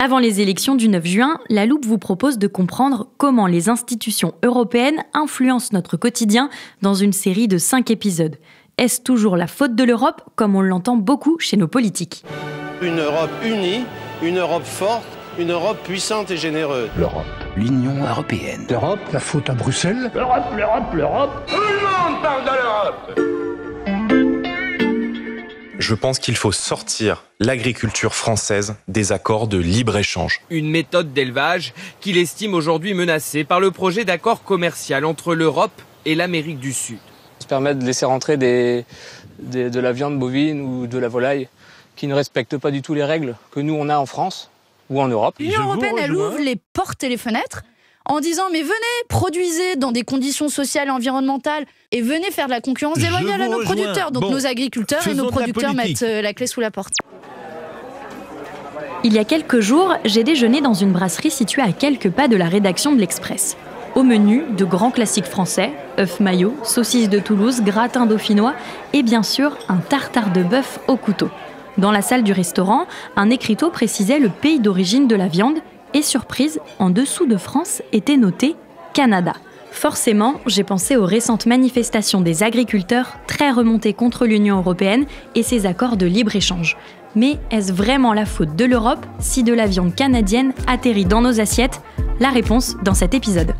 Avant les élections du 9 juin, La Loupe vous propose de comprendre comment les institutions européennes influencent notre quotidien dans une série de 5 épisodes. Est-ce toujours la faute de l'Europe, comme on l'entend beaucoup chez nos politiques ? Une Europe unie, une Europe forte, une Europe puissante et généreuse. L'Europe, l'Union européenne. L'Europe, la faute à Bruxelles. L'Europe, l'Europe, l'Europe. Tout le monde parle de l'Europe. Je pense qu'il faut sortir l'agriculture française des accords de libre-échange. Une méthode d'élevage qu'il estime aujourd'hui menacée par le projet d'accord commercial entre l'Europe et l'Amérique du Sud. Ça permet de laisser rentrer de la viande bovine ou de la volaille qui ne respectent pas du tout les règles que nous on a en France ou en Europe. L'Union européenne, elle ouvre les portes et les fenêtres en disant « mais venez, produisez dans des conditions sociales et environnementales et venez faire de la concurrence déloyale à nos producteurs ». Donc nos agriculteurs et nos producteurs mettent la clé sous la porte. Il y a quelques jours, j'ai déjeuné dans une brasserie située à quelques pas de la rédaction de l'Express. Au menu, de grands classiques français, œufs maillots, saucisses de Toulouse, gratin dauphinois et bien sûr un tartare de bœuf au couteau. Dans la salle du restaurant, un écriteau précisait le pays d'origine de la viande et surprise, en dessous de France était noté Canada. Forcément, j'ai pensé aux récentes manifestations des agriculteurs très remontées contre l'Union européenne et ses accords de libre-échange. Mais est-ce vraiment la faute de l'Europe si de la viande canadienne atterrit dans nos assiettes ? La réponse dans cet épisode.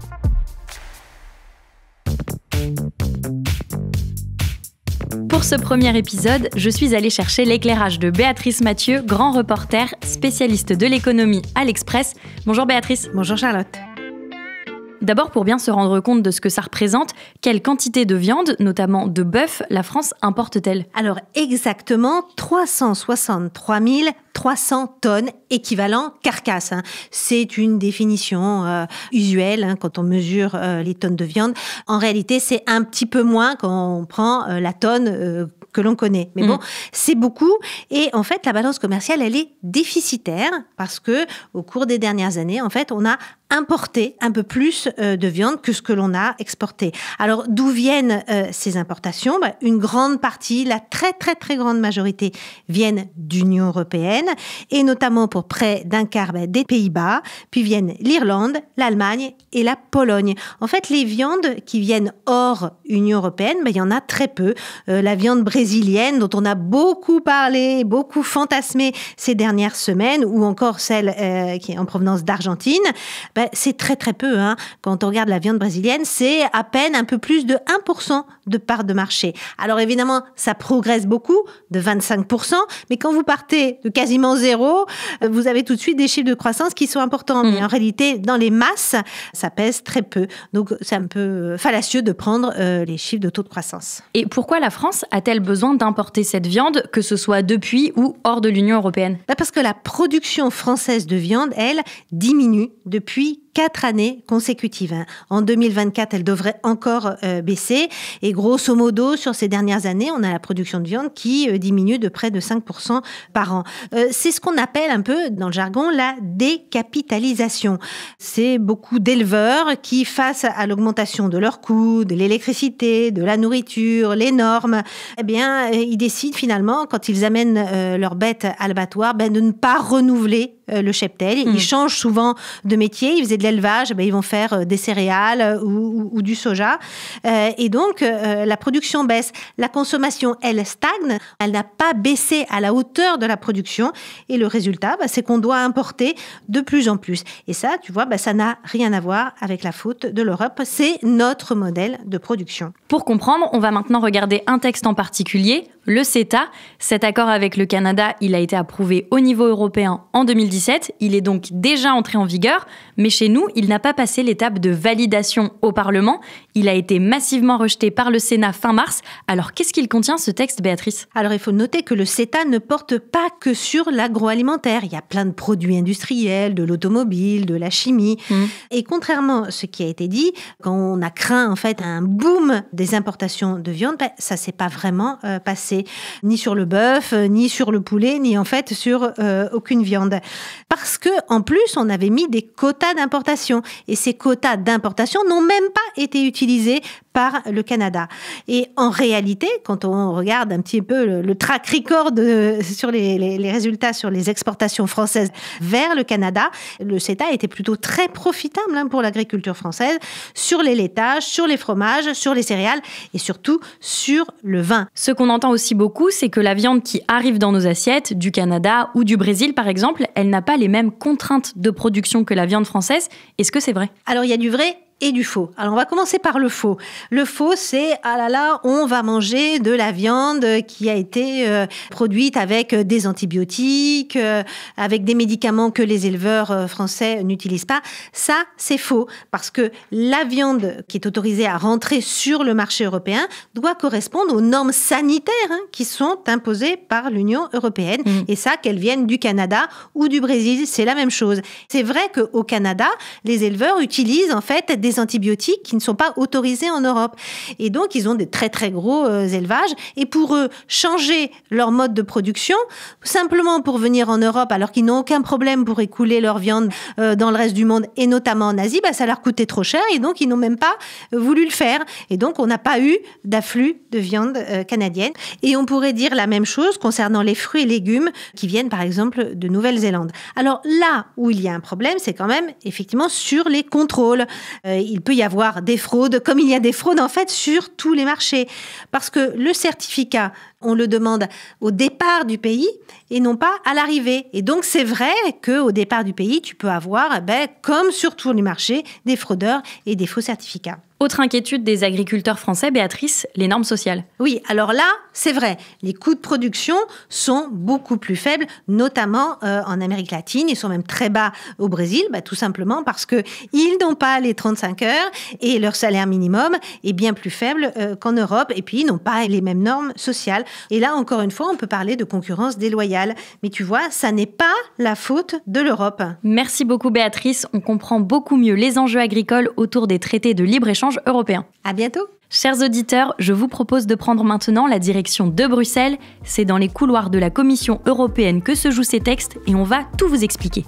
Pour ce premier épisode, je suis allée chercher l'éclairage de Béatrice Mathieu, grand reporter, spécialiste de l'économie à l'Express. Bonjour Béatrice. Bonjour Charlotte. D'abord, pour bien se rendre compte de ce que ça représente, quelle quantité de viande, notamment de bœuf, la France importe-t-elle ? Alors exactement 363 300 tonnes équivalent carcasse. C'est une définition usuelle quand on mesure les tonnes de viande. En réalité, c'est un petit peu moins quand on prend la tonne que l'on connaît. Mais bon, c'est beaucoup. Et en fait, la balance commerciale, elle est déficitaire parce que au cours des dernières années, en fait, on a importé un peu plus de viande que ce que l'on a exporté. Alors, d'où viennent ces importations ? Une grande partie, la très très grande majorité, viennent d'Union européenne et notamment pour près d'un quart des Pays-Bas, puis viennent l'Irlande, l'Allemagne et la Pologne. En fait, les viandes qui viennent hors Union européenne, il y en a très peu. La viande brésilienne, dont on a beaucoup parlé, beaucoup fantasmé ces dernières semaines, ou encore celle qui est en provenance d'Argentine, c'est très très peu. Quand on regarde la viande brésilienne, c'est à peine un peu plus de 1% de part de marché. Alors évidemment, ça progresse beaucoup, de 25%, mais quand vous partez de quasiment zéro, vous avez tout de suite des chiffres de croissance qui sont importants. Mais en réalité, dans les masses, ça pèse très peu. Donc c'est un peu fallacieux de prendre les chiffres de taux de croissance. Et pourquoi la France a-t-elle besoin d'importer cette viande, que ce soit depuis ou hors de l'Union européenne ? Parce que la production française de viande, elle, diminue depuis 4 années consécutives. En 2024, elle devrait encore baisser. Et grosso modo, sur ces dernières années, on a la production de viande qui diminue de près de 5% par an. C'est ce qu'on appelle un peu, dans le jargon, la décapitalisation. C'est beaucoup d'éleveurs qui, face à l'augmentation de leurs coûts, de l'électricité, de la nourriture, les normes, ils décident finalement, quand ils amènent leurs bêtes à l'abattoir, de ne pas renouveler le cheptel. Ils changent souvent de métier. Ils faisaient de l'élevage, ils vont faire des céréales ou du soja. Et donc, la production baisse. La consommation, elle stagne. Elle n'a pas baissé à la hauteur de la production. Et le résultat, c'est qu'on doit importer de plus en plus. Et ça, tu vois, ça n'a rien à voir avec la faute de l'Europe. C'est notre modèle de production. Pour comprendre, on va maintenant regarder un texte en particulier, le CETA. Cet accord avec le Canada, il a été approuvé au niveau européen en 2017. Il est donc déjà entré en vigueur. Mais chez nous, il n'a pas passé l'étape de validation au Parlement. Il a été massivement rejeté par le Sénat fin mars. Alors, qu'est-ce qu'il contient, ce texte, Béatrice ? Alors, il faut noter que le CETA ne porte pas que sur l'agroalimentaire. Il y a plein de produits industriels, de l'automobile, de la chimie. Et contrairement à ce qui a été dit, quand on a craint, en fait, un boom des importations de viande, ça s'est pas vraiment passé. Ni sur le bœuf, ni sur le poulet, ni en fait sur aucune viande. Parce que, en plus, on avait mis des quotas d'importation. Et ces quotas d'importation n'ont même pas été utilisés par le Canada. Et en réalité, quand on regarde un petit peu le track record sur les résultats sur les exportations françaises vers le Canada, le CETA était plutôt très profitable pour l'agriculture française, sur les laitages, sur les fromages, sur les céréales et surtout sur le vin. Ce qu'on entend aussi beaucoup, c'est que la viande qui arrive dans nos assiettes, du Canada ou du Brésil par exemple, elle n'a pas les mêmes contraintes de production que la viande française. Est-ce que c'est vrai ? Alors il y a du vrai et du faux. Alors on va commencer par le faux. Le faux, c'est ah là là, on va manger de la viande qui a été produite avec des antibiotiques, avec des médicaments que les éleveurs français n'utilisent pas. Ça, c'est faux parce que la viande qui est autorisée à rentrer sur le marché européen doit correspondre aux normes sanitaires qui sont imposées par l'Union européenne. Et ça, qu'elles viennent du Canada ou du Brésil, c'est la même chose. C'est vrai qu'au Canada, les éleveurs utilisent en fait des antibiotiques qui ne sont pas autorisés en Europe. Et donc, ils ont des très, très gros élevages. Et pour eux, changer leur mode de production, simplement pour venir en Europe, alors qu'ils n'ont aucun problème pour écouler leur viande dans le reste du monde, et notamment en Asie, ça leur coûtait trop cher. Et donc, ils n'ont même pas voulu le faire. Et donc, on n'a pas eu d'afflux de viande canadienne. Et on pourrait dire la même chose concernant les fruits et légumes qui viennent, par exemple, de Nouvelle-Zélande. Alors là où il y a un problème, c'est quand même, effectivement, sur les contrôles. Il peut y avoir des fraudes, comme il y a des fraudes en fait sur tous les marchés. Parce que le certificat, on le demande au départ du pays et non pas à l'arrivée. Et donc c'est vrai qu'au départ du pays, tu peux avoir, comme sur tous les marchés, des fraudeurs et des faux certificats. Autre inquiétude des agriculteurs français, Béatrice, les normes sociales. Oui, alors là, c'est vrai, les coûts de production sont beaucoup plus faibles, notamment en Amérique latine. Ils sont même très bas au Brésil, tout simplement parce qu'ils n'ont pas les 35 heures et leur salaire minimum est bien plus faible qu'en Europe. Et puis, ils n'ont pas les mêmes normes sociales. Et là, encore une fois, on peut parler de concurrence déloyale. Mais tu vois, ça n'est pas la faute de l'Europe. Merci beaucoup, Béatrice. On comprend beaucoup mieux les enjeux agricoles autour des traités de libre-échange européens. À bientôt. Chers auditeurs, je vous propose de prendre maintenant la direction de Bruxelles. C'est dans les couloirs de la Commission européenne que se jouent ces textes et on va tout vous expliquer.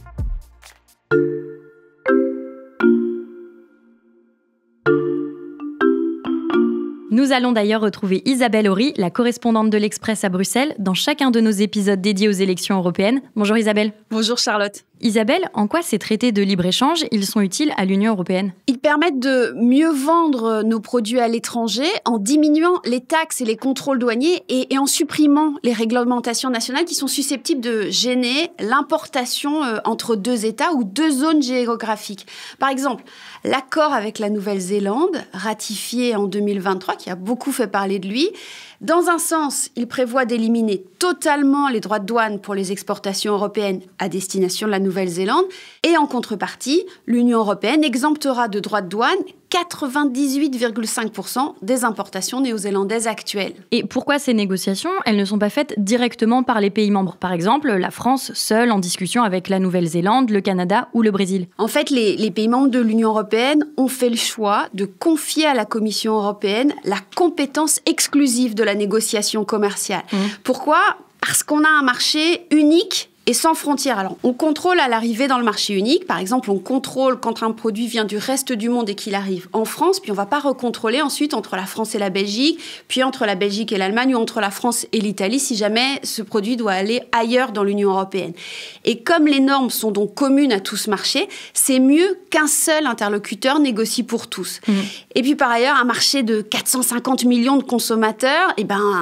Nous allons d'ailleurs retrouver Isabelle Horry, la correspondante de l'Express à Bruxelles, dans chacun de nos épisodes dédiés aux élections européennes. Bonjour Isabelle. Bonjour Charlotte. Isabelle, en quoi ces traités de libre-échange, ils sont utiles à l'Union européenne ? Ils permettent de mieux vendre nos produits à l'étranger en diminuant les taxes et les contrôles douaniers et en supprimant les réglementations nationales qui sont susceptibles de gêner l'importation entre deux États ou deux zones géographiques. Par exemple, l'accord avec la Nouvelle-Zélande, ratifié en 2023, qui a beaucoup fait parler de lui. Dans un sens, il prévoit d'éliminer totalement les droits de douane pour les exportations européennes à destination de la Nouvelle-Zélande. Et en contrepartie, l'Union européenne exemptera de droits de douane 98,5% des importations néo-zélandaises actuelles. Et pourquoi ces négociations, elles ne sont pas faites directement par les pays membres ? Par exemple, la France seule en discussion avec la Nouvelle-Zélande, le Canada ou le Brésil. En fait, les pays membres de l'Union européenne ont fait le choix de confier à la Commission européenne la compétence exclusive de la négociation commerciale. Pourquoi ? Parce qu'on a un marché unique et sans frontières. Alors, on contrôle à l'arrivée dans le marché unique. Par exemple, on contrôle quand un produit vient du reste du monde et qu'il arrive en France, puis on ne va pas recontrôler ensuite entre la France et la Belgique, puis entre la Belgique et l'Allemagne ou entre la France et l'Italie si jamais ce produit doit aller ailleurs dans l'Union européenne. Et comme les normes sont donc communes à tout ce marché, c'est mieux qu'un seul interlocuteur négocie pour tous. Et puis par ailleurs, un marché de 450 millions de consommateurs,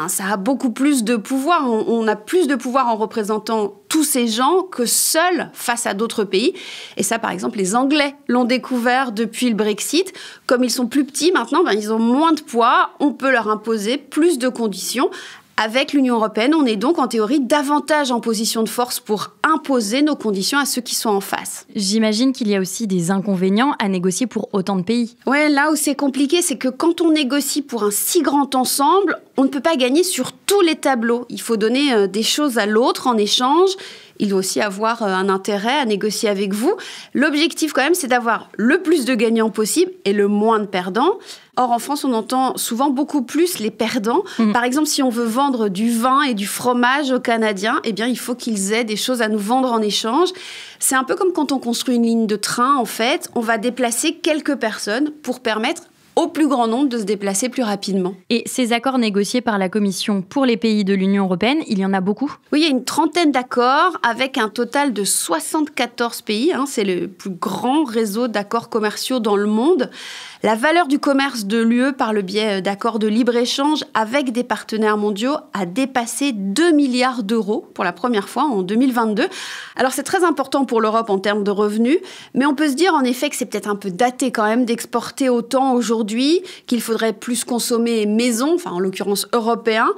ça a beaucoup plus de pouvoir. On a plus de pouvoir en représentant tous ces gens que seuls face à d'autres pays. Et ça, par exemple, les Anglais l'ont découvert depuis le Brexit. Comme ils sont plus petits maintenant, ils ont moins de poids. On peut leur imposer plus de conditions. Avec l'Union européenne, on est donc en théorie davantage en position de force pour imposer nos conditions à ceux qui sont en face. J'imagine qu'il y a aussi des inconvénients à négocier pour autant de pays. Ouais, là où c'est compliqué, c'est que quand on négocie pour un si grand ensemble, on ne peut pas gagner sur tous les tableaux. Il faut donner des choses à l'autre en échange. Il doit aussi avoir un intérêt à négocier avec vous. L'objectif, quand même, c'est d'avoir le plus de gagnants possible et le moins de perdants. Or, en France, on entend souvent beaucoup plus les perdants. Par exemple, si on veut vendre du vin et du fromage aux Canadiens, il faut qu'ils aient des choses à nous vendre en échange. C'est un peu comme quand on construit une ligne de train, en fait. On va déplacer quelques personnes pour permettre au plus grand nombre de se déplacer plus rapidement. Et ces accords négociés par la Commission pour les pays de l'Union européenne, il y en a beaucoup ? Oui, il y a une trentaine d'accords avec un total de 74 pays. C'est le plus grand réseau d'accords commerciaux dans le monde. La valeur du commerce de l'UE par le biais d'accords de libre-échange avec des partenaires mondiaux a dépassé 2 milliards d'euros pour la première fois en 2022. Alors c'est très important pour l'Europe en termes de revenus, mais on peut se dire en effet que c'est peut-être un peu daté quand même d'exporter autant aujourd'hui, qu'il faudrait plus consommer maison, en l'occurrence européen.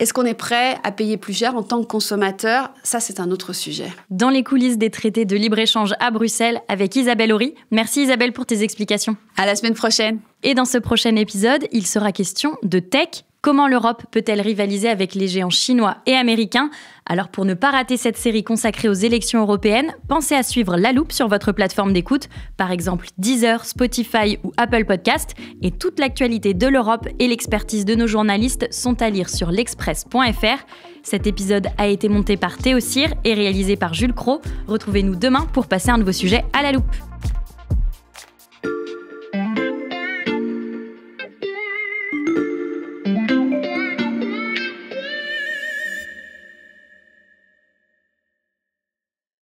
Est-ce qu'on est prêt à payer plus cher en tant que consommateur ? Ça, c'est un autre sujet. Dans les coulisses des traités de libre-échange à Bruxelles avec Isabelle Horry. Merci Isabelle pour tes explications. À la semaine prochaine. Et dans ce prochain épisode, il sera question de tech. Comment l'Europe peut-elle rivaliser avec les géants chinois et américains ? Alors pour ne pas rater cette série consacrée aux élections européennes, pensez à suivre La Loupe sur votre plateforme d'écoute, par exemple Deezer, Spotify ou Apple Podcast. Et toute l'actualité de l'Europe et l'expertise de nos journalistes sont à lire sur l'express.fr. Cet épisode a été monté par Théo Cyr et réalisé par Jules Cros. Retrouvez-nous demain pour passer un nouveau sujet à La Loupe.